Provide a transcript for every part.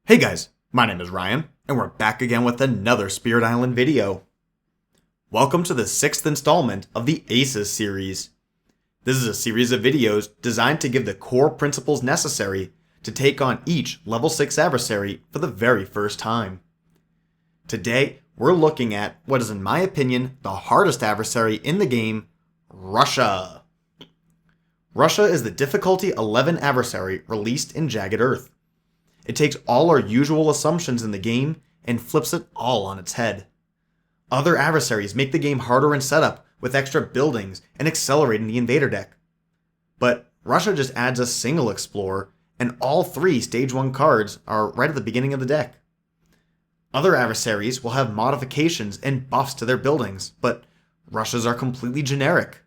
Hey guys, my name is Ryan, and we're back again with another Spirit Island video. Welcome to the 6th installment of the Aces series. This is a series of videos designed to give the core principles necessary to take on each level 6 adversary for the very first time. Today, we're looking at what is in my opinion the hardest adversary in the game, Russia. Russia is the difficulty 11 adversary released in Jagged Earth. It takes all our usual assumptions in the game and flips it all on its head. Other adversaries make the game harder in setup with extra buildings and accelerating the invader deck. But Russia just adds a single explorer, and all 3 stage 1 cards are right at the beginning of the deck. Other adversaries will have modifications and buffs to their buildings, but Russia's are completely generic.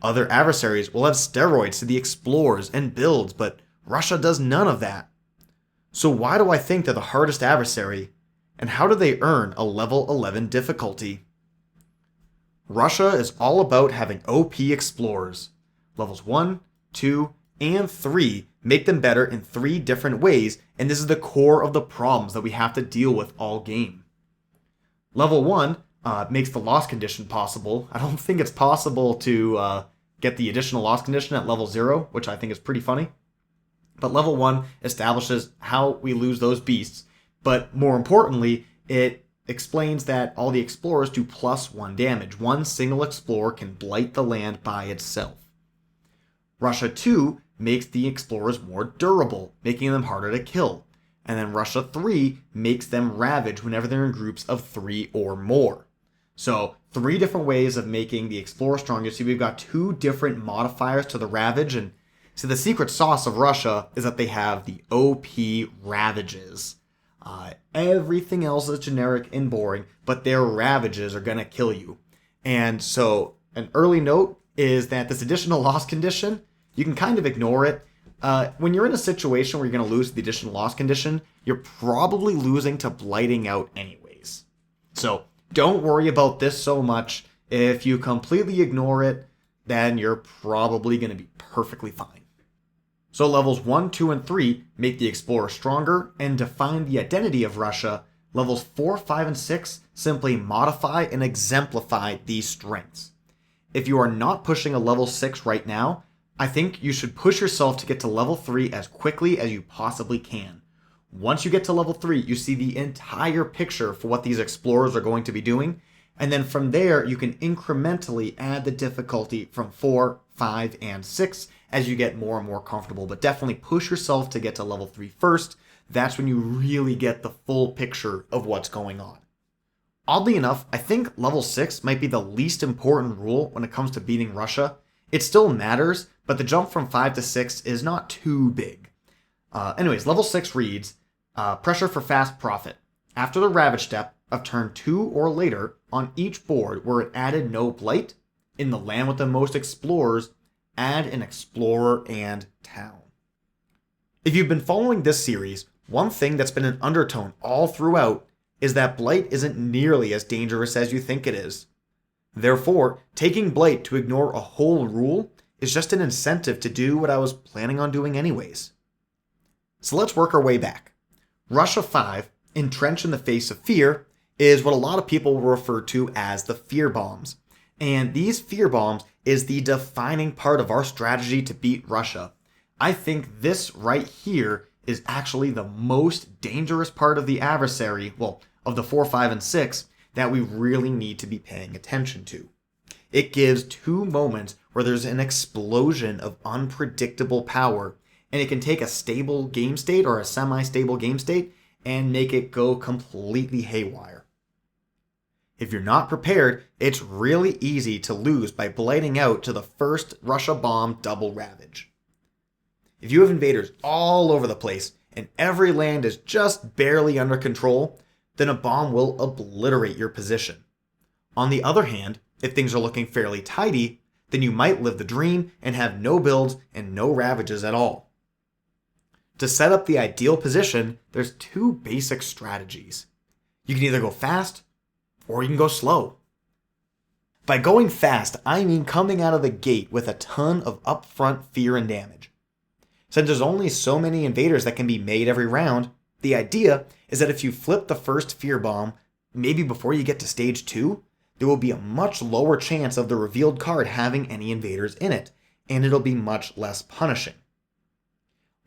Other adversaries will have steroids to the explorers and builds, but Russia does none of that. So why do I think they're the hardest adversary, and how do they earn a level 11 difficulty? Russia is all about having OP explorers. Levels 1, 2, and 3 make them better in 3 different ways, and this is the core of the problems that we have to deal with all game. Level 1 makes the loss condition possible. I don't think it's possible to get the additional loss condition at level 0, which I think is pretty funny. But level 1 establishes how we lose those beasts, but more importantly, it explains that all the explorers do +1 damage. One single explorer can blight the land by itself. Russia 2 makes the explorers more durable, making them harder to kill. And then Russia 3 makes them ravage whenever they're in groups of 3 or more. So 3 different ways of making the explorer stronger. See, we've got 2 different modifiers to the ravage, and so the secret sauce of Russia is that they have the OP ravages. Everything else is generic and boring, but their ravages are going to kill you. And so an early note is that this additional loss condition, you can kind of ignore it. When you're in a situation where you're going to lose the additional loss condition, you're probably losing to blighting out anyways. So don't worry about this so much. If you completely ignore it, then you're probably going to be perfectly fine. So levels 1, 2, and 3 make the explorer stronger and define the identity of Russia. Levels 4, 5, and 6 simply modify and exemplify these strengths. If you are not pushing a level 6 right now, I think you should push yourself to get to level 3 as quickly as you possibly can. Once you get to level 3, you see the entire picture for what these explorers are going to be doing, and then from there you can incrementally add the difficulty from 4, 5, and 6 as you get more and more comfortable. But definitely push yourself to get to level 3 first. That's when you really get the full picture of what's going on. Oddly enough, I think level 6 might be the least important rule when it comes to beating Russia. It still matters, but the jump from 5 to 6 is not too big. Anyways, level 6 reads, pressure for fast profit. After the ravage step of turn 2 or later, on each board where it added no blight, in the land with the most explorers, add an explorer and town. If you've been following this series, one thing that's been an undertone all throughout is that blight isn't nearly as dangerous as you think it is. Therefore, taking blight to ignore a whole rule is just an incentive to do what I was planning on doing anyways. So let's work our way back. Russia 5, Entrench in the Face of Fear, is what a lot of people will refer to as the fear bombs. And these fear bombs is the defining part of our strategy to beat Russia. I think this right here is actually the most dangerous part of the adversary, well, of the 4, 5, and 6, that we really need to be paying attention to. It gives 2 moments where there's an explosion of unpredictable power, and it can take a stable game state or a semi-stable game state and make it go completely haywire. If you're not prepared, it's really easy to lose by blighting out to the first Russia bomb double ravage. If you have invaders all over the place and every land is just barely under control, then a bomb will obliterate your position. On the other hand, if things are looking fairly tidy, then you might live the dream and have no builds and no ravages at all. To set up the ideal position, there's 2 basic strategies. You can either go fast or you can go slow. By going fast, I mean coming out of the gate with a ton of upfront fear and damage. Since there's only so many invaders that can be made every round, The idea is that if you flip the first fear bomb, maybe before you get to stage 2, there will be a much lower chance of the revealed card having any invaders in it, and it'll be much less punishing.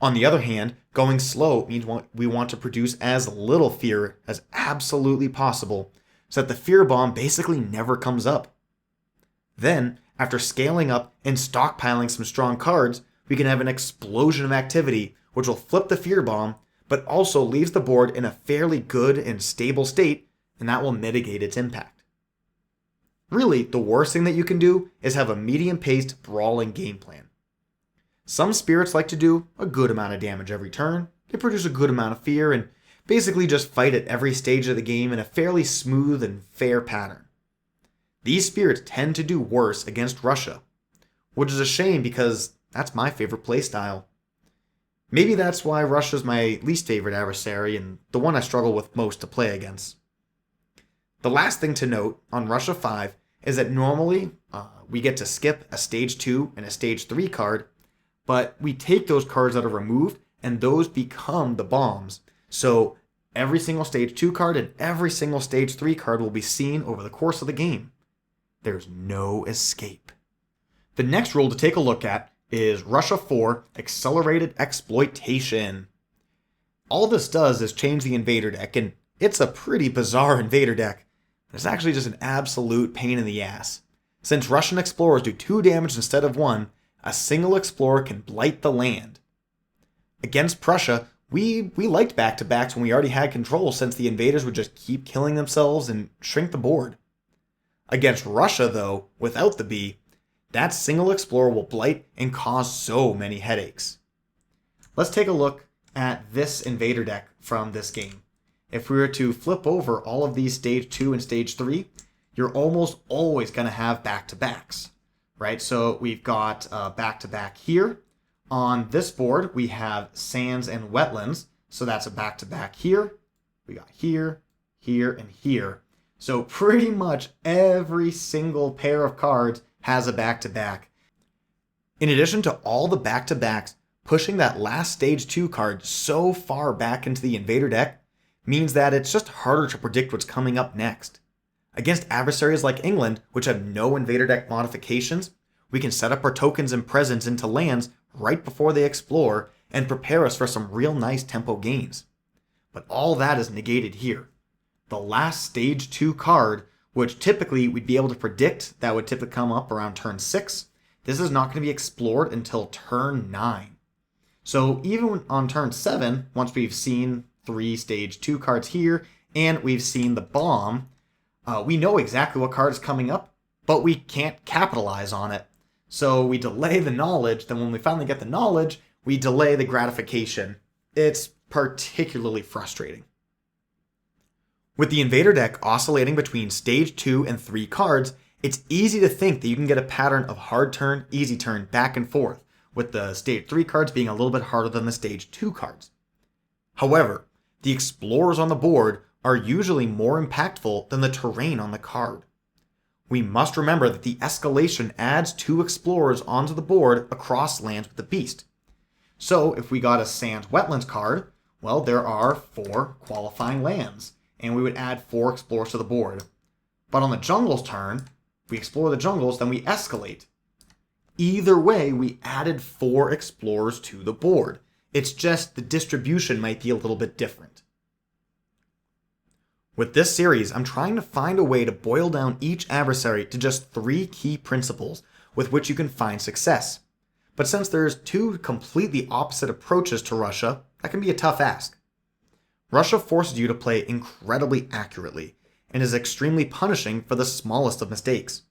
On the other hand, going slow means we want to produce as little fear as absolutely possible, so that the fear bomb basically never comes up. Then, after scaling up and stockpiling some strong cards, we can have an explosion of activity, which will flip the fear bomb, but also leaves the board in a fairly good and stable state, and that will mitigate its impact. Really, the worst thing that you can do is have a medium-paced, brawling game plan. Some spirits like to do a good amount of damage every turn, they produce a good amount of fear, and basically just fight at every stage of the game in a fairly smooth and fair pattern. These spirits tend to do worse against Russia, which is a shame because that's my favorite playstyle. Maybe that's why Russia's my least favorite adversary and the one I struggle with most to play against. The last thing to note on Russia 5 is that normally we get to skip a stage 2 and a stage 3 card, but we take those cards that are removed and those become the bombs. So every single stage 2 card and every single stage 3 card will be seen over the course of the game. There's no escape. The next rule to take a look at is Russia 4 Accelerated Exploitation. All this does is change the invader deck, and it's a pretty bizarre invader deck. It's actually just an absolute pain in the ass. Since Russian explorers do 2 damage instead of 1, a single explorer can blight the land. Against Prussia, we liked back-to-backs when we already had control, since the invaders would just keep killing themselves and shrink the board. Against Russia, though, without the B, that single explorer will blight and cause so many headaches. Let's take a look at this invader deck from this game. If we were to flip over all of these stage 2 and stage 3, you're almost always going to have back-to-backs, right? So we've got back-to-back here. On this board, we have sands and wetlands, so that's a back-to-back here. We got here, here, and here. So pretty much every single pair of cards has a back-to-back. In addition to all the back-to-backs, pushing that last stage 2 card so far back into the invader deck means that it's just harder to predict what's coming up next. Against adversaries like England, which have no invader deck modifications, we can set up our tokens and presents into lands right before they explore and prepare us for some real nice tempo gains. But all that is negated here. The last stage 2 card, which typically we'd be able to predict that would typically come up around turn 6, this is not going to be explored until turn 9. So even on turn 7, once we've seen 3 stage 2 cards here, and we've seen the bomb, we know exactly what card is coming up, but we can't capitalize on it. So we delay the knowledge, then when we finally get the knowledge, we delay the gratification. It's particularly frustrating. With the invader deck oscillating between stage 2 and 3 cards, it's easy to think that you can get a pattern of hard turn, easy turn, back and forth, with the stage 3 cards being a little bit harder than the stage 2 cards. However, the explorers on the board are usually more impactful than the terrain on the card. We must remember that the escalation adds 2 explorers onto the board across lands with the beast. So if we got a Sands Wetlands card, well, there are 4 qualifying lands, and we would add 4 explorers to the board. But on the jungle's turn, if we explore the jungles, then we escalate. Either way, we added 4 explorers to the board. It's just the distribution might be a little bit different. With this series, I'm trying to find a way to boil down each adversary to just 3 key principles with which you can find success. But since there's 2 completely opposite approaches to Russia, that can be a tough ask. Russia forces you to play incredibly accurately and is extremely punishing for the smallest of mistakes.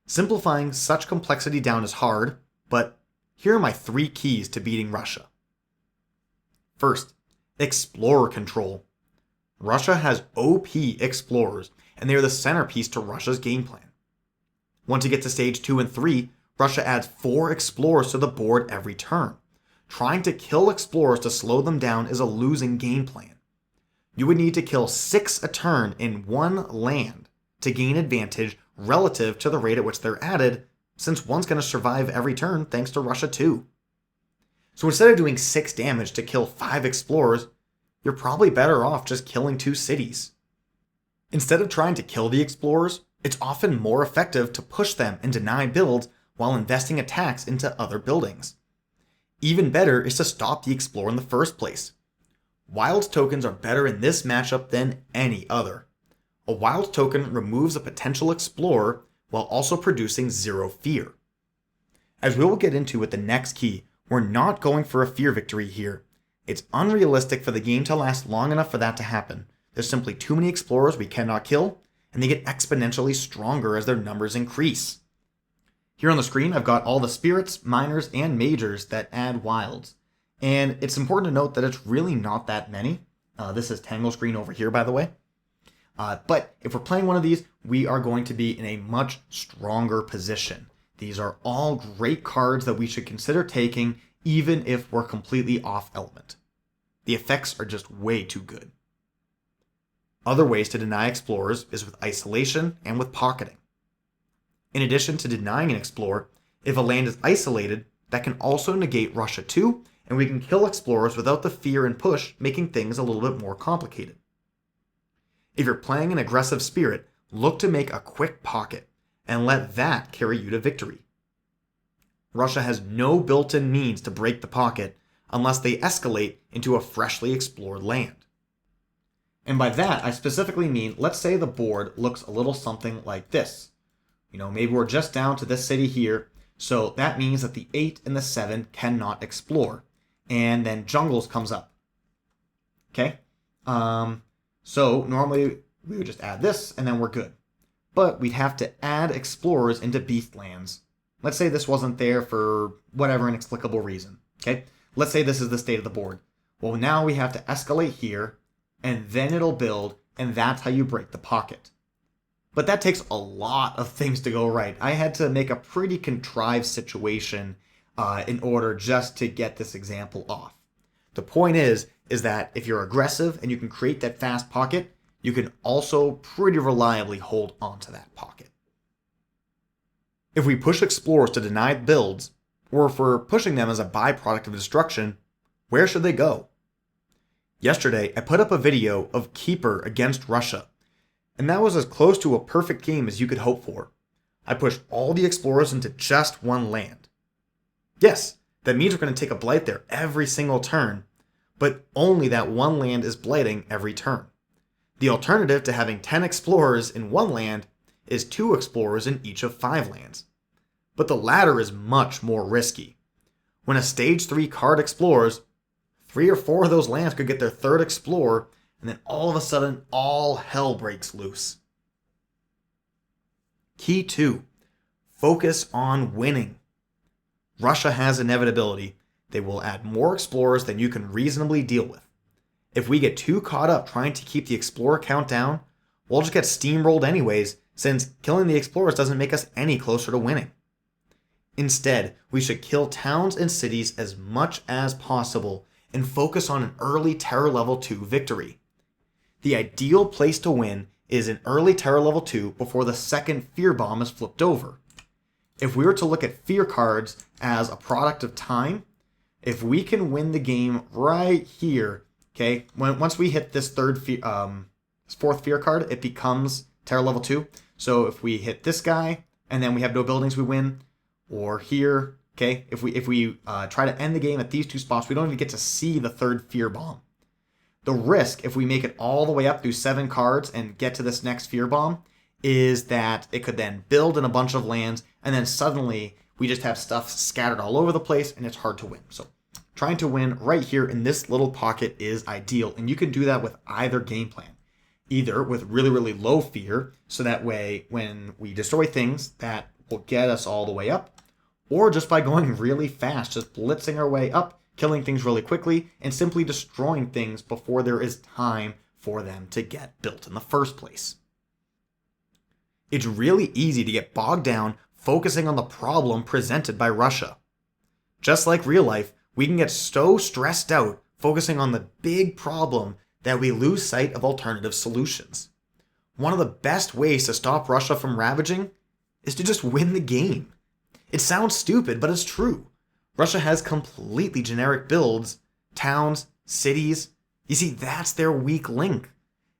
Simplifying such complexity down is hard, but here are my 3 keys to beating Russia. First, explorer control. Russia has OP explorers, and they are the centerpiece to Russia's game plan. Once you get to stage 2 and 3, Russia adds 4 explorers to the board every turn. Trying to kill explorers to slow them down is a losing game plan. You would need to kill 6 a turn in 1 land to gain advantage relative to the rate at which they're added, since one's going to survive every turn thanks to Russia too. So instead of doing 6 damage to kill 5 explorers, you're probably better off just killing 2 cities. Instead of trying to kill the explorers, it's often more effective to push them and deny builds while investing attacks into other buildings. Even better is to stop the explorer in the first place. Wild tokens are better in this matchup than any other. A wild token removes a potential explorer while also producing 0 fear. As we will get into with the next key, we're not going for a fear victory here. It's unrealistic for the game to last long enough for that to happen. There's simply too many explorers we cannot kill, and they get exponentially stronger as their numbers increase. Here on the screen, I've got all the spirits, minors, and majors that add wilds. And it's important to note that it's really not that many. This is Tangle Screen over here, by the way. But if we're playing one of these, we are going to be in a much stronger position. These are all great cards that we should consider taking, even if we're completely off element. The effects are just way too good. Other ways to deny explorers is with isolation and with pocketing. In addition to denying an explorer, if a land is isolated, that can also negate Russia too, and we can kill explorers without the fear and push, making things a little bit more complicated. If you're playing an aggressive spirit, look to make a quick pocket, and let that carry you to victory. Russia has no built-in means to break the pocket unless they escalate into a freshly explored land. And by that, I specifically mean, let's say the board looks a little something like this. Maybe we're just down to this city here, so that means that the 8 and the 7 cannot explore, and then jungles comes up. Okay? So normally we would just add this, and then we're good. But we'd have to add explorers into beast lands. Let's say this wasn't there for whatever inexplicable reason. Okay? Let's say this is the state of the board. Well, now we have to escalate here, and then it'll build, and that's how you break the pocket. But that takes a lot of things to go right. I had to make a pretty contrived situation in order just to get this example off. The point is that if you're aggressive and you can create that fast pocket, you can also pretty reliably hold onto that pocket. If we push explorers to denied builds, or if we're pushing them as a byproduct of destruction, where should they go? Yesterday, I put up a video of Keeper against Russia, and that was as close to a perfect game as you could hope for. I pushed all the explorers into just one land. Yes, that means we're going to take a blight there every single turn, but only that one land is blighting every turn. The alternative to having 10 explorers in one land is 2 explorers in each of 5 lands. But the latter is much more risky. When a stage 3 card explores, 3 or 4 of those lands could get their 3rd explorer, and then all of a sudden, all hell breaks loose. Key 2. Focus on winning. Russia has inevitability. They will add more explorers than you can reasonably deal with. If we get too caught up trying to keep the explorer count down, we'll just get steamrolled anyways, since killing the explorers doesn't make us any closer to winning. Instead, we should kill towns and cities as much as possible and focus on an early Terror Level 2 victory. The ideal place to win is an early Terror Level 2 before the second Fear Bomb is flipped over. If we were to look at fear cards as a product of time, if we can win the game right here, okay, once we hit this 4th fear card, it becomes Terror Level 2. So if we hit this guy, and then we have no buildings, we win. Or here, okay, if we try to end the game at these 2 spots, we don't even get to see the 3rd Fear Bomb. The risk, if we make it all the way up through 7 cards and get to this next Fear Bomb, is that it could then build in a bunch of lands, and then suddenly we just have stuff scattered all over the place, and it's hard to win. So trying to win right here in this little pocket is ideal, and you can do that with either game plan. Either with really, really low fear, so that way when we destroy things, that will get us all the way up, or just by going really fast, just blitzing our way up, killing things really quickly, and simply destroying things before there is time for them to get built in the first place. It's really easy to get bogged down focusing on the problem presented by Russia. Just like real life, we can get so stressed out focusing on the big problem that we lose sight of alternative solutions. One of the best ways to stop Russia from ravaging is to just win the game. It sounds stupid, but it's true. Russia has completely generic builds, towns, cities, You see, that's their weak link.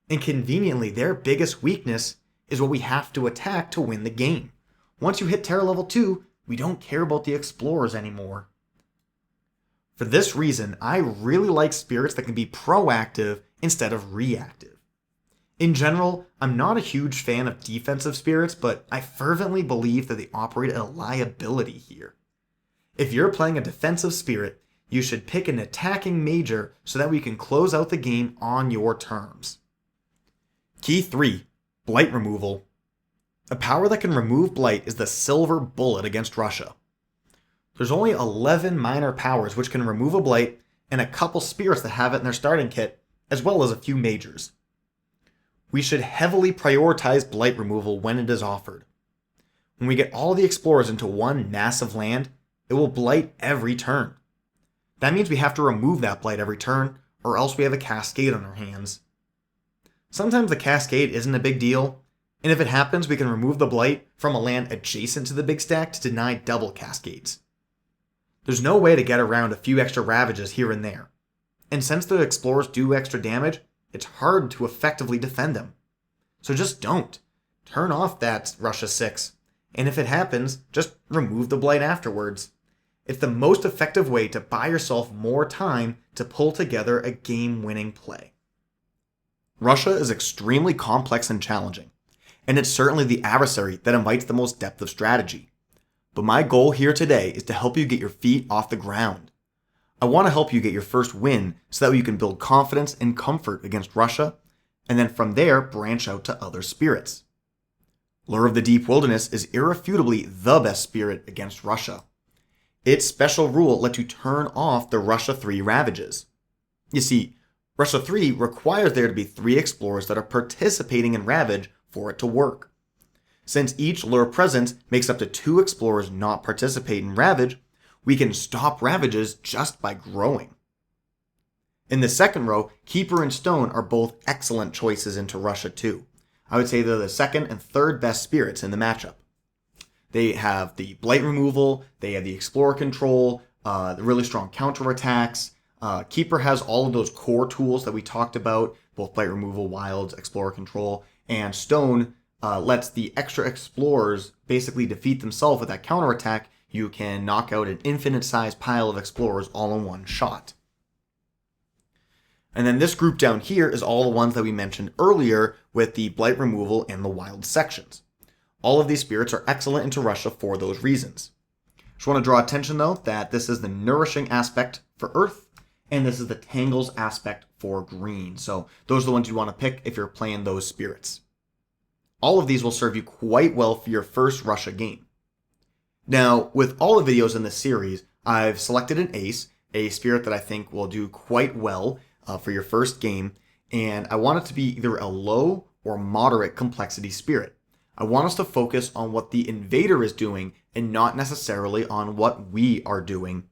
And conveniently, their biggest weakness is what we have to attack to win the game. Once you hit Terror level 2, we don't care about the explorers anymore. For this reason, I really like spirits that can be proactive instead of reactive. In general, I'm not a huge fan of defensive spirits, but I fervently believe that they operate a liability here. If you're playing a defensive spirit, you should pick an attacking major so that we can close out the game on your terms. Key 3. Blight Removal. A power that can remove Blight is the silver bullet against Russia. There's only 11 minor powers which can remove a Blight, and a couple spirits that have it in their starting kit, as well as a few majors. We should heavily prioritize Blight removal when it is offered. When we get all the explorers into one massive land, it will Blight every turn. That means we have to remove that Blight every turn, or else we have a cascade on our hands. Sometimes the cascade isn't a big deal, and if it happens, we can remove the Blight from a land adjacent to the big stack to deny double cascades. There's no way to get around a few extra ravages here and there, and since the explorers do extra damage, it's hard to effectively defend them. So just don't. Turn off that Russia 6, and if it happens, just remove the Blight afterwards. It's the most effective way to buy yourself more time to pull together a game-winning play. Russia is extremely complex and challenging, and it's certainly the adversary that invites the most depth of strategy. But my goal here today is to help you get your feet off the ground. I want to help you get your first win so that you can build confidence and comfort against Russia, and then from there branch out to other spirits. Lure of the Deep Wilderness is irrefutably the best spirit against Russia. Its special rule lets you turn off the Russia 3 ravages. You see, Russia 3 requires there to be 3 explorers that are participating in Ravage for it to work. Since each lure presence makes up to 2 explorers not participate in Ravage, we can stop Ravages just by growing. In the second row, Keeper and Stone are both excellent choices into Russia 2. I would say they're the second and third best spirits in the matchup. They have the Blight removal, they have the Explorer control, the really strong counterattacks. Keeper has all of those core tools that we talked about, both Blight removal, Wilds, Explorer control, and Stone lets the extra explorers basically defeat themselves with that counterattack. You can knock out an infinite-sized pile of explorers all in one shot. And then this group down here is all the ones that we mentioned earlier with the Blight removal and the Wild sections. All of these spirits are excellent into Russia for those reasons. Just want to draw attention though that this is the nourishing aspect for Earth, and this is the Tangles aspect for Green. So those are the ones you want to pick if you're playing those spirits. All of these will serve you quite well for your first Russia game. Now, with all the videos in this series, I've selected an ace, a spirit that I think will do quite well for your first game, and I want it to be either a low or moderate complexity spirit. I want us to focus on what the invader is doing and not necessarily on what we are doing.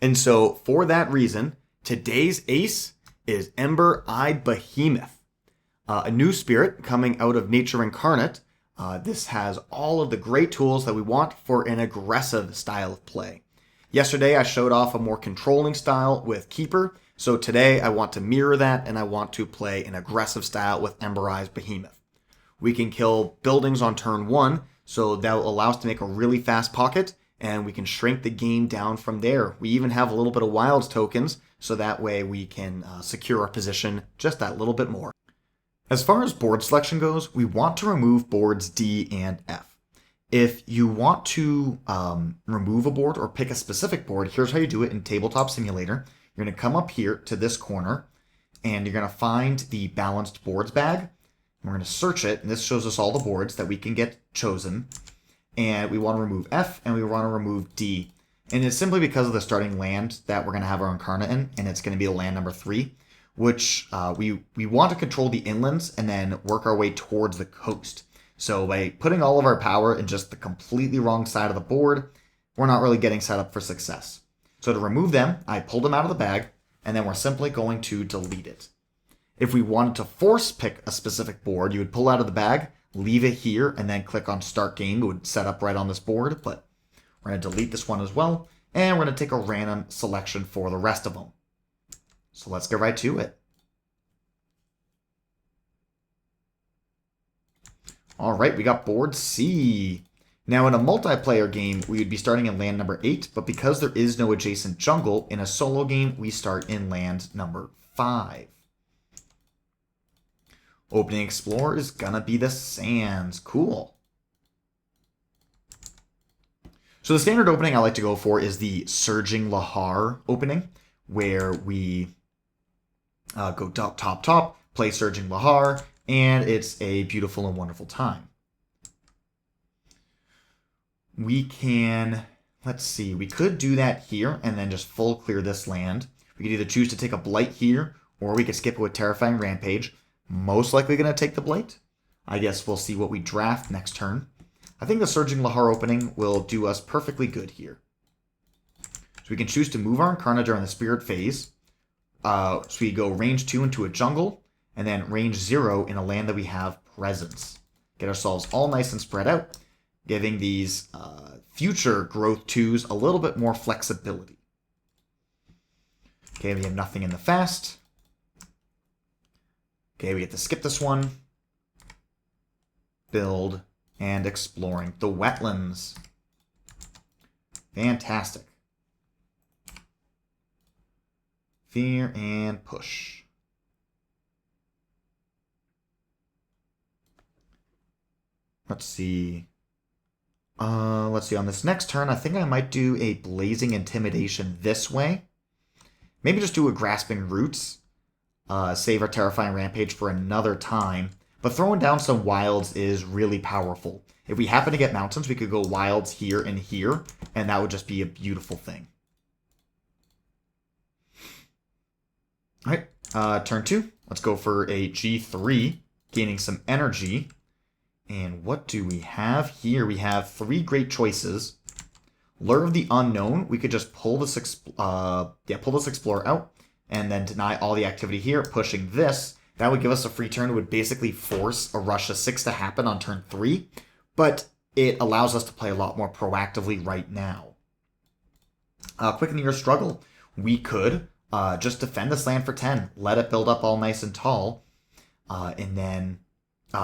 And so, for that reason, today's ace is Ember-eyed Behemoth, a new spirit coming out of Nature Incarnate. This has all of the great tools that we want for an aggressive style of play. Yesterday, I showed off a more controlling style with Keeper, so today I want to mirror that and I want to play an aggressive style with Ember-eyed Behemoth. We can kill buildings on turn 1, so that will allow us to make a really fast pocket, and we can shrink the game down from there. We even have a little bit of Wilds tokens, so that way we can secure our position just that little bit more. As far as board selection goes, we want to remove boards D and F. If you want to remove a board or pick a specific board, here's how you do it in Tabletop Simulator. You're going to come up here to this corner, and you're going to find the Balanced Boards bag. We're going to search it, and this shows us all the boards that we can get chosen. And we want to remove F, and we want to remove D. And it's simply because of the starting land that we're going to have our Incarnate in, and it's going to be the land number 3, which we want to control the inlands and then work our way towards the coast. So by putting all of our power in just the completely wrong side of the board, we're not really getting set up for success. So to remove them, I pulled them out of the bag, and then we're simply going to delete it. If we wanted to force pick a specific board, you would pull out of the bag, leave it here, and then click on Start Game. It would set up right on this board, but we're going to delete this one as well, and we're going to take a random selection for the rest of them. So let's get right to it. All right, we got board C. Now, in a multiplayer game, we would be starting in land number 8, but because there is no adjacent jungle, in a solo game, we start in land number 5. Opening Explorer is gonna be the Sands. Cool. So the standard opening I like to go for is the Surging Lahar opening, where we go top, play Surging Lahar, and it's a beautiful and wonderful time. We can, let's see, we could do that here and then just full clear this land. We could either choose to take a Blight here, or we could skip it with Terrifying Rampage. Most likely going to take the Blight. I guess we'll see what we draft next turn. I think the Surging Lahar opening will do us perfectly good here. So we can choose to move our Incarna during the Spirit phase. So we go range 2 into a jungle, and then range 0 in a land that we have presence. Get ourselves all nice and spread out, giving these future growth 2s a little bit more flexibility. Okay, we have nothing in the fast. Okay, we get to skip this one. Build and exploring the wetlands. Fantastic. Fear and push. Let's see. On this next turn, I think I might do a Blazing Intimidation this way. Maybe just do a Grasping Roots. Save our Terrifying Rampage for another time. But throwing down some wilds is really powerful. If we happen to get mountains, we could go wilds here and here, and that would just be a beautiful thing. Alright, turn 2. Let's go for a G3, gaining some energy. And what do we have here? We have 3 great choices. Lure of the Unknown. We could just pull this Explorer out, and then deny all the activity here, pushing this. That would give us a free turn. It would basically force a Russia 6 to happen on turn 3, but it allows us to play a lot more proactively right now. Quicken Your Struggle. We could just defend this land for 10, let it build up all nice and tall, and then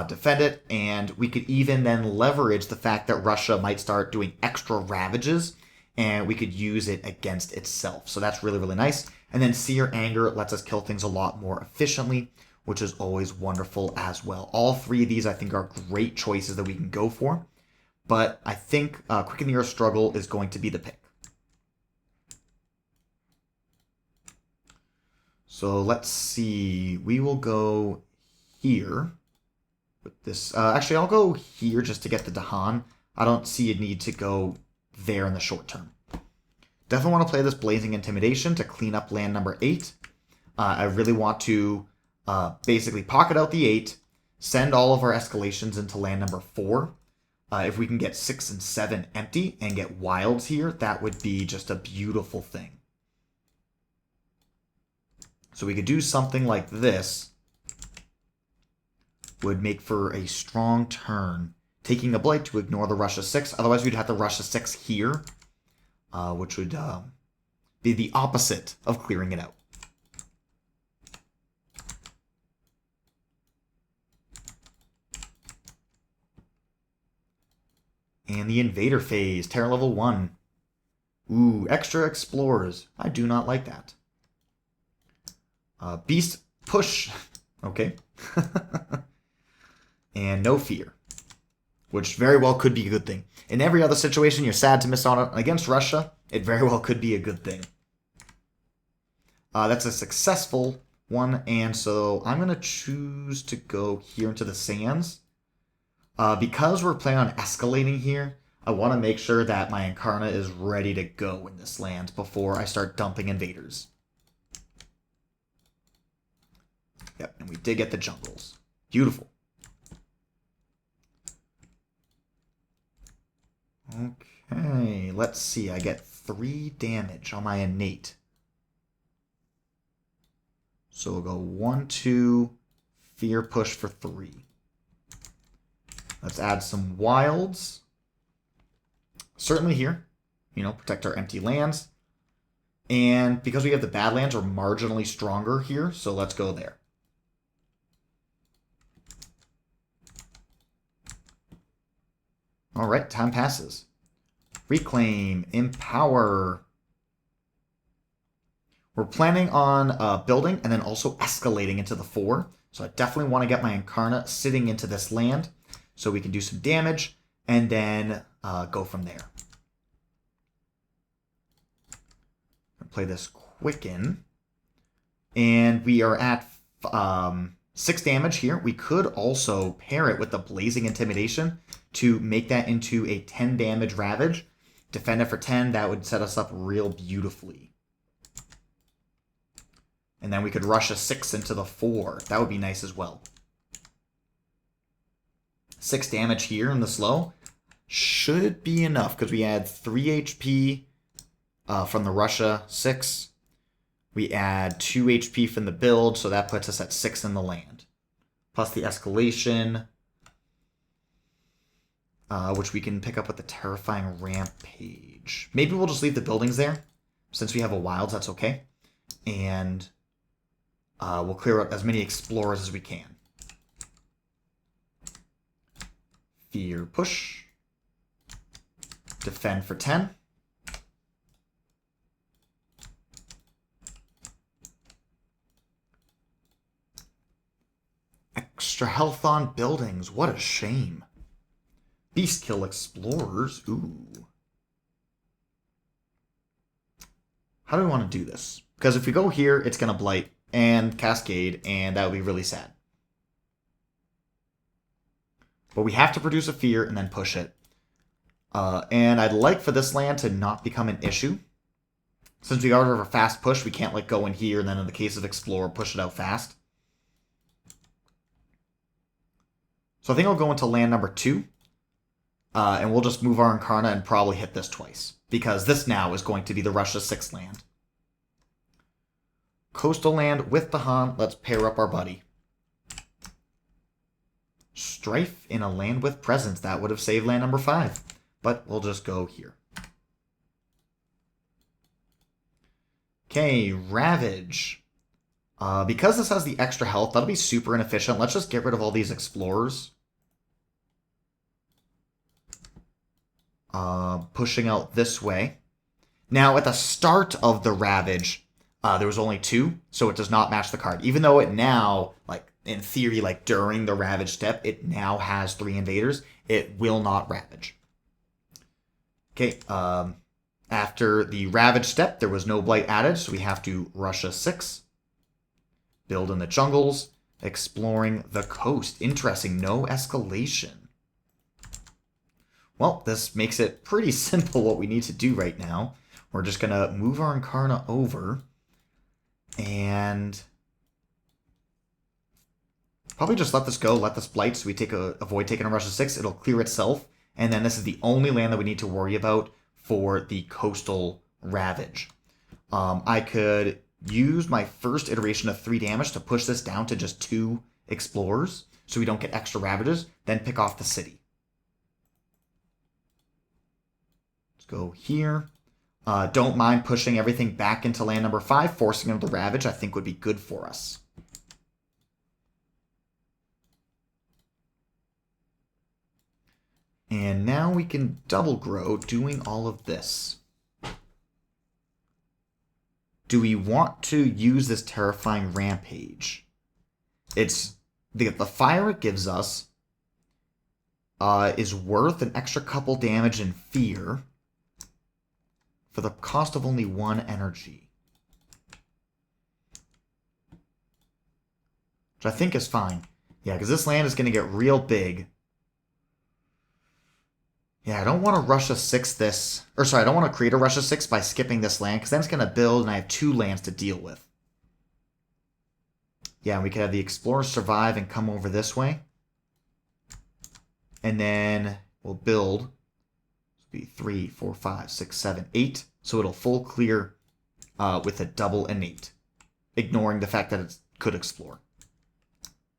defend it, and we could even then leverage the fact that Russia might start doing extra ravages, and we could use it against itself. So that's really, really nice. And then Seer Anger lets us kill things a lot more efficiently, which is always wonderful as well. All 3 of these, I think, are great choices that we can go for. But I think Quicken Your Struggle is going to be the pick. So let's see. We will go here with this. Actually, I'll go here just to get the Dahan. I don't see a need to go there in the short term. Definitely want to play this Blazing Intimidation to clean up land number 8. I really want to basically pocket out the 8, send all of our escalations into land number 4. If we can get 6 and 7 empty and get wilds here, that would be just a beautiful thing. So we could do something like this. Would make for a strong turn. Taking a Blight to ignore the Russia 6. Otherwise, we'd have the Russia 6 here, which would be the opposite of clearing it out. And the Invader phase, Terror level 1. Ooh, extra Explorers. I do not like that. Beast push. Okay. And no fear. Which very well could be a good thing. In every other situation, you're sad to miss out on against Russia. It very well could be a good thing. That's a successful one, and so I'm going to choose to go here into the Sands. Because we're planning on escalating here, I want to make sure that my Incarna is ready to go in this land before I start dumping invaders. Yep, and we did get the jungles. Beautiful. Okay, let's see. I get 3 damage on my innate. So we'll go 1, 2, fear push for 3. Let's add some wilds. Certainly here. You know, protect our empty lands. And because we have the Badlands, we're marginally stronger here, so let's go there. Alright, time passes. Reclaim, empower. We're planning on building and then also escalating into the 4. So I definitely want to get my Incarnate sitting into this land so we can do some damage and then go from there. Play this Quicken. And we are at 6 damage here. We could also pair it with the Blazing Intimidation to make that into a 10 damage Ravage. Defend it for 10, that would set us up real beautifully. And then we could rush a 6 into the 4. That would be nice as well. 6 damage here in the slow should be enough because we add 3 HP from the Russia 6. We add 2 HP from the build, so that puts us at 6 in the land. Plus the escalation, which we can pick up with the Terrifying Rampage. Maybe we'll just leave the buildings there. Since we have a Wilds, that's okay. And we'll clear out as many Explorers as we can. Fear push. Defend for 10. Extra health on buildings. What a shame. Beast kill Explorers. Ooh. How do we want to do this? Because if we go here, it's going to Blight and Cascade, and that would be really sad. But we have to produce a Fear and then push it. And I'd like for this land to not become an issue. Since we already have a fast push, we can't like go in here and then in the case of Explorer, push it out fast. So I think I'll go into land number 2. And we'll just move our Incarnate and probably hit this twice. Because this now is going to be the Russia 6 land. Coastal land with the Han. Let's pair up our buddy. Strife in a land with presence. That would have saved land number 5. But we'll just go here. Okay, Ravage. Because this has the extra health, that'll be super inefficient. Let's just get rid of all these Explorers. Pushing out this way. Now, at the start of the Ravage, there was only 2, so it does not match the card. Even though it now, like, in theory, like, during the Ravage step, it now has 3 invaders, it will not Ravage. Okay, after the Ravage step, there was no Blight added, so we have to Russia 6. Build in the jungles, exploring the coast. Interesting, no escalation. Well, this makes it pretty simple what we need to do right now. We're just going to move our Incarnate over and probably just let this go, let this Blight, so we avoid taking a Russia 6. It'll clear itself, and then this is the only land that we need to worry about for the Coastal Ravage. I could use my first iteration of 3 damage to push this down to just 2 Explorers, so we don't get extra Ravages, then pick off the city. Go here. Don't mind pushing everything back into land number 5. Forcing them to Ravage, I think, would be good for us. And now we can double grow doing all of this. Do we want to use this Terrifying Rampage? It's the fire it gives us is worth an extra couple damage and fear. For the cost of only 1 energy. Which I think is fine. Yeah, because this land is going to get real big. Yeah, I don't want to Russia 6 this. Or sorry, I don't want to create a Russia 6 by skipping this land, because then it's going to build and I have 2 lands to deal with. Yeah, we could have the Explorers survive and come over this way. And then we'll build. Be 3, 4, 5, 6, 7, 8. So it'll full clear with a double innate, ignoring the fact that it could explore.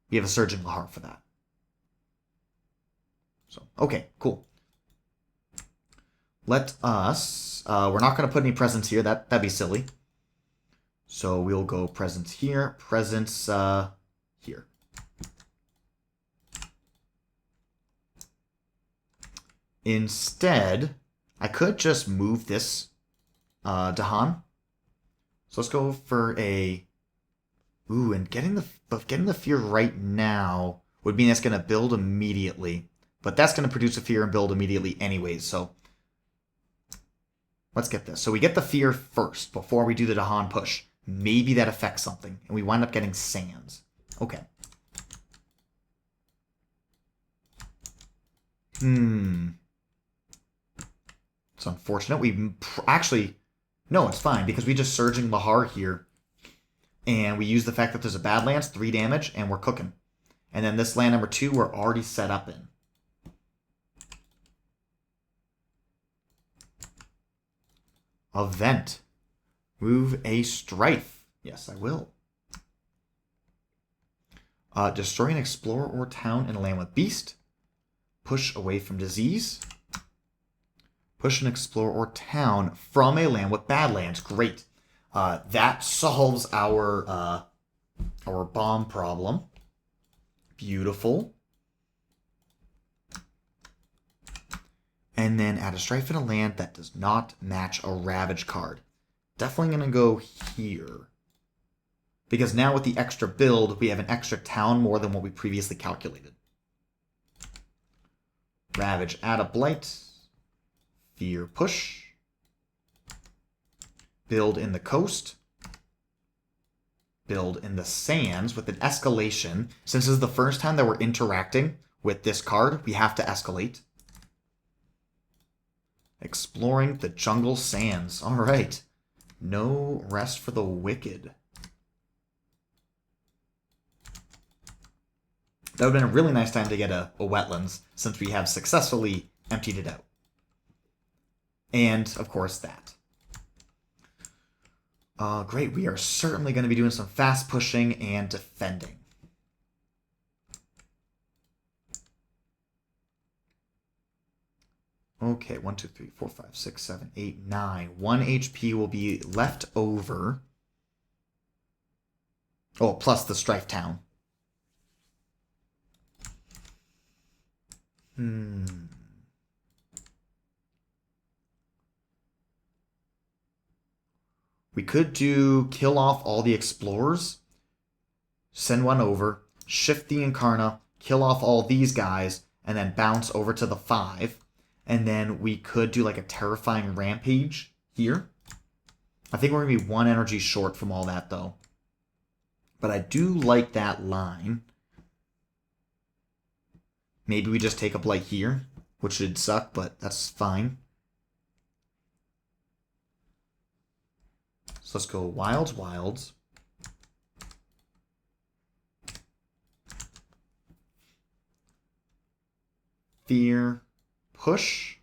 We have a Surging Lahar for that. So, okay, cool. Let us, we're not going to put any presence here. That'd be silly. So we'll go presence here, presence here. Instead, I could just move this Dahan. So let's go for a... Ooh, and getting the fear right now would mean it's going to build immediately. But that's going to produce a fear and build immediately anyways, so... Let's get this. So we get the fear first before we do the Dahan push. Maybe that affects something, and we wind up getting sands. Okay. It's unfortunate. We actually... No, it's fine, because we just Surging Lahar here. And we use the fact that there's a Badlands, 3 damage, and we're cooking. And then this land number 2 we're already set up in. Event. Move a Strife. Yes, I will. Destroy an explorer or town in a land with beast. Push away from disease. Push an explorer or town from a land with badlands. Great. That solves our bomb problem. Beautiful. And then add a Strife in a land that does not match a Ravage card. Definitely going to go here. Because now with the extra build, we have an extra town more than what we previously calculated. Ravage, add a Blight. Fear, push. Build in the coast. Build in the sands with an escalation. Since this is the first time that we're interacting with this card, we have to escalate. Exploring the jungle sands. All right. No rest for the wicked. That would have been a really nice time to get a wetlands, since we have successfully emptied it out. And, of course, that. Great, we are certainly going to be doing some fast pushing and defending. Okay, 1, 2, 3, 4, 5, 6, 7, 8, 9. 1 HP will be left over. Oh, plus the Strife Town. We could do kill off all the explorers, send one over, shift the Incarna, kill off all these guys, and then bounce over to the 5. And then we could do like a terrifying rampage here. I think we're going to be 1 energy short from all that, though. But I do like that line. Maybe we just take a Blight here, which would suck, but that's fine. So let's go Wilds, Wilds. Fear, push.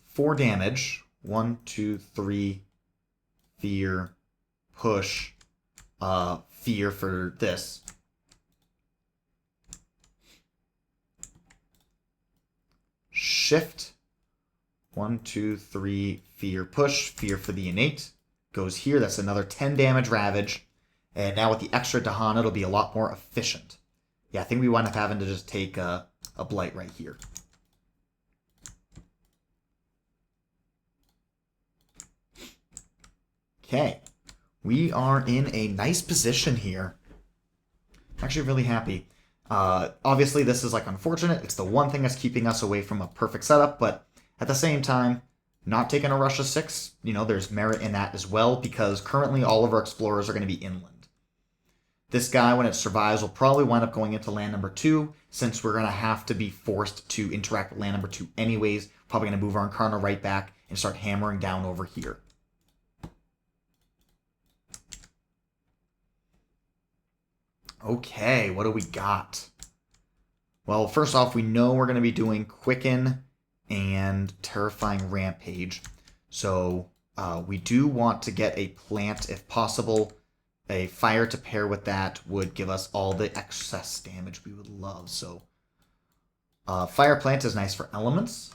4 damage. 1, 2, 3. Fear, push. Fear for this. Shift. 1, 2, 3. Fear, push. Fear for the innate. Goes here. That's another 10 damage Ravage. And now with the extra Dahan, it'll be a lot more efficient. Yeah, I think we wind up having to just take a Blight right here. Okay. We are in a nice position here. Actually really happy. Obviously, this is like unfortunate. It's the one thing that's keeping us away from a perfect setup, but at the same time, not taking a rush of 6, there's merit in that as well, because currently all of our explorers are going to be inland. This guy, when it survives, will probably wind up going into land number 2, since we're going to have to be forced to interact with land number 2 anyways. Probably going to move our Incarna right back and start hammering down over here. Okay, what do we got? Well, first off, we know we're going to be doing Quicken and Terrifying Rampage. So we do want to get a plant if possible. A fire to pair with that would give us all the excess damage we would love. So Fire Plant is nice for elements.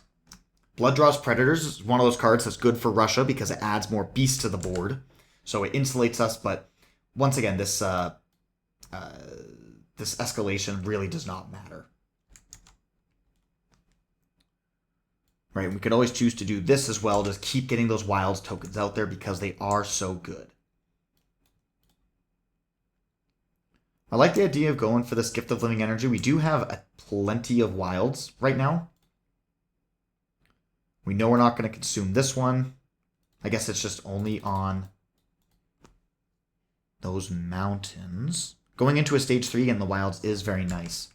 Blood Draws Predators is one of those cards that's good for Russia because it adds more beasts to the board. So it insulates us, but once again, this escalation really does not matter. Right, and we could always choose to do this as well, just keep getting those wilds tokens out there because they are so good. I like the idea of going for this Gift of Living Energy. We do have plenty of wilds right now. We know we're not going to consume this one. I guess it's just only on those mountains. Going into a stage 3 in the wilds is very nice.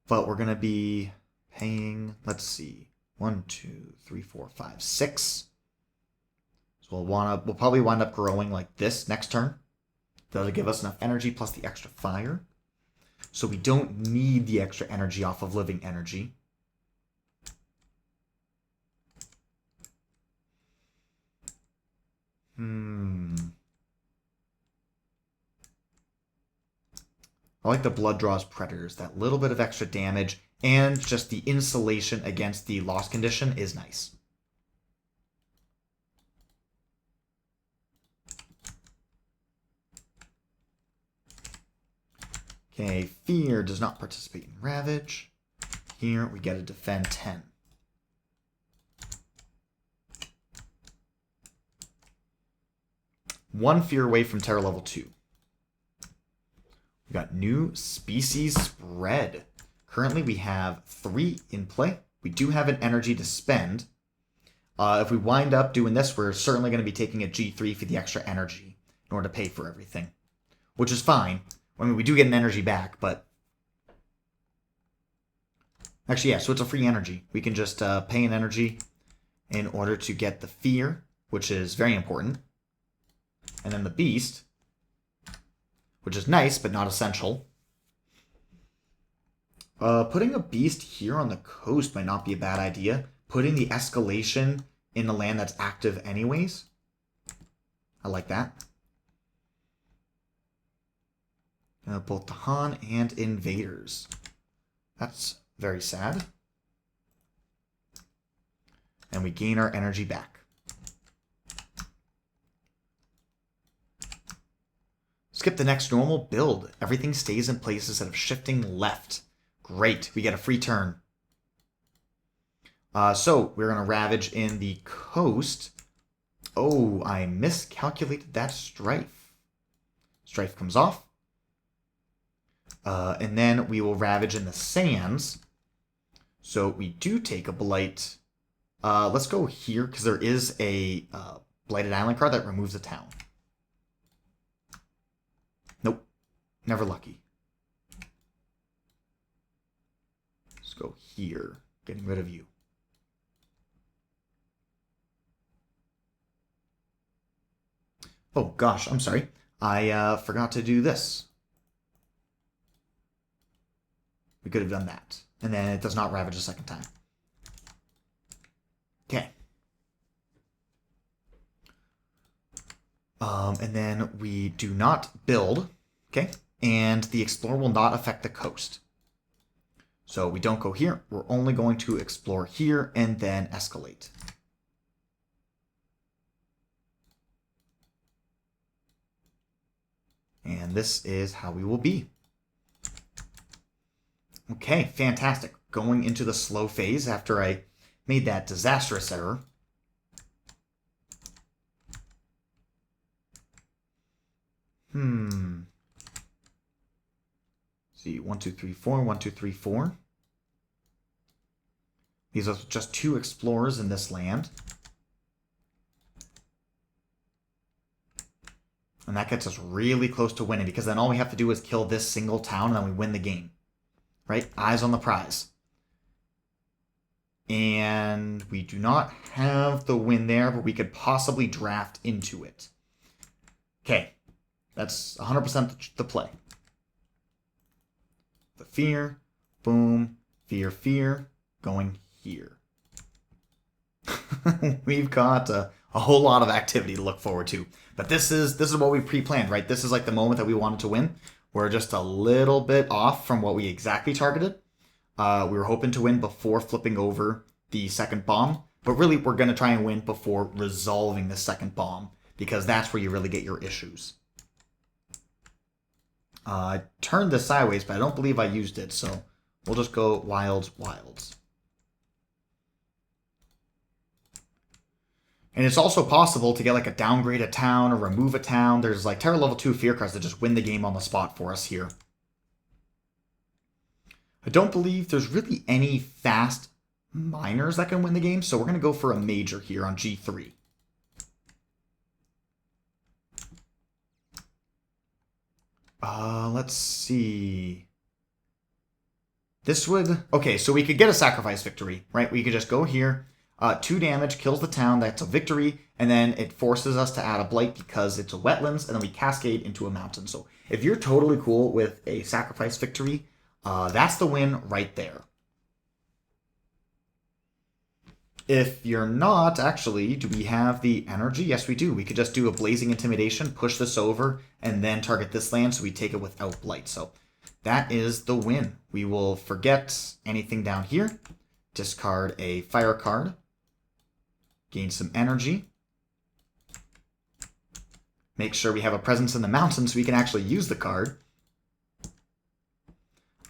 But we're going to be paying, let's see, 1, 2, 3, 4, 5, 6. So we'll probably wind up growing like this next turn. That'll give us enough energy plus the extra fire. So we don't need the extra energy off of living energy. I like the Blood Draws Predators. That little bit of extra damage and just the insulation against the loss condition is nice. Okay, Fear does not participate in Ravage. Here we get a Defend 10. One Fear away from Terror level 2. We got new species spread. Currently we have 3 in play. We do have an energy to spend. If we wind up doing this, we're certainly going to be taking a G3 for the extra energy in order to pay for everything, which is fine. I mean, we do get an energy back, but actually, yeah, so it's a free energy. We can just pay an energy in order to get the Fear, which is very important. And then the Beast, which is nice, but not essential. Putting a Beast here on the coast might not be a bad idea. Putting the escalation in a land that's active anyways. I like that. Both the Han and Invaders. That's very sad. And we gain our energy back. Skip the next normal build. Everything stays in place instead of shifting left. Great. We get a free turn. So we're going to Ravage in the coast. Oh, I miscalculated that Strife. Strife comes off. And then we will Ravage in the sands. So we do take a Blight. Let's go here because there is a Blighted Island card that removes a town. Nope. Never lucky. Let's go here. Getting rid of you. Oh gosh, I'm sorry. I forgot to do this. We could have done that. And then it does not Ravage a second time. Okay. And then we do not build. Okay. And the Explorer will not affect the coast. So we don't go here. We're only going to explore here and then escalate. And this is how we will be. Okay, fantastic. Going into the slow phase after I made that disastrous error. See, 1, 2, 3, 4, 1, 2, 3, 4. These are just 2 explorers in this land. And that gets us really close to winning because then all we have to do is kill this single town and then we win the game. Right? Eyes on the prize. And we do not have the win there, but we could possibly draft into it. Okay. That's 100% the play. The Fear. Boom. Fear, Fear. Going here. We've got a whole lot of activity to look forward to. But this is what we pre-planned, right? This is like the moment that we wanted to win. We're just a little bit off from what we exactly targeted. We were hoping to win before flipping over the second bomb. But really, we're going to try and win before resolving the second bomb. Because that's where you really get your issues. I turned this sideways, but I don't believe I used it, so we'll just go wilds, wilds. And it's also possible to get like a downgrade a town or remove a town. There's like Terror level 2 fear cards that just win the game on the spot for us here. I don't believe there's really any fast minors that can win the game, so we're going to go for a major here on G3. Let's see. This would... Okay, so we could get a sacrifice victory, right? We could just go here. 2 damage, kills the town, that's a victory, and then it forces us to add a blight because it's a wetlands, and then we cascade into a mountain. So if you're totally cool with a sacrifice victory, that's the win right there. If you're not, actually, do we have the energy? Yes, we do. We could just do a Blazing Intimidation, push this over, and then target this land so we take it without blight. So that is the win. We will forget anything down here, discard a fire card, gain some energy, make sure we have a presence in the mountain so we can actually use the card.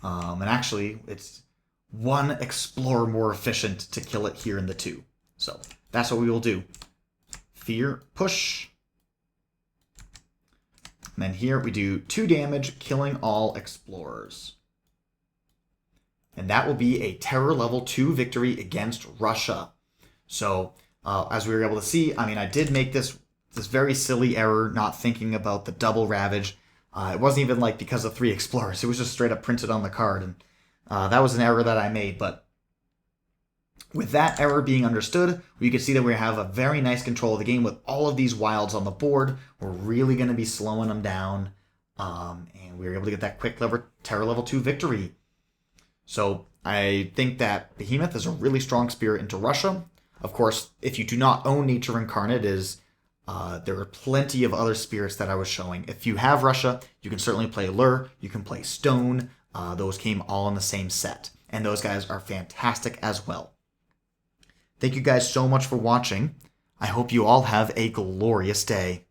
And actually, it's 1 explorer more efficient to kill it here in the 2. So that's what we will do. Fear, push. And then here we do 2 damage, killing all explorers. And that will be a Terror level 2 victory against Russia. So as we were able to see, I mean, I did make this very silly error, not thinking about the double Ravage. It wasn't even like because of 3 explorers. It was just straight up printed on the card. And that was an error that I made. But with that error being understood, we can see that we have a very nice control of the game with all of these wilds on the board. We're really going to be slowing them down. And we were able to get that quick Terror level 2 victory. So I think that Behemoth is a really strong spirit into Russia. Of course, if you do not own Nature Incarnate, there are plenty of other spirits that I was showing. If you have Russia, you can certainly play Lure, you can play Stone. Those came all in the same set. And those guys are fantastic as well. Thank you guys so much for watching. I hope you all have a glorious day.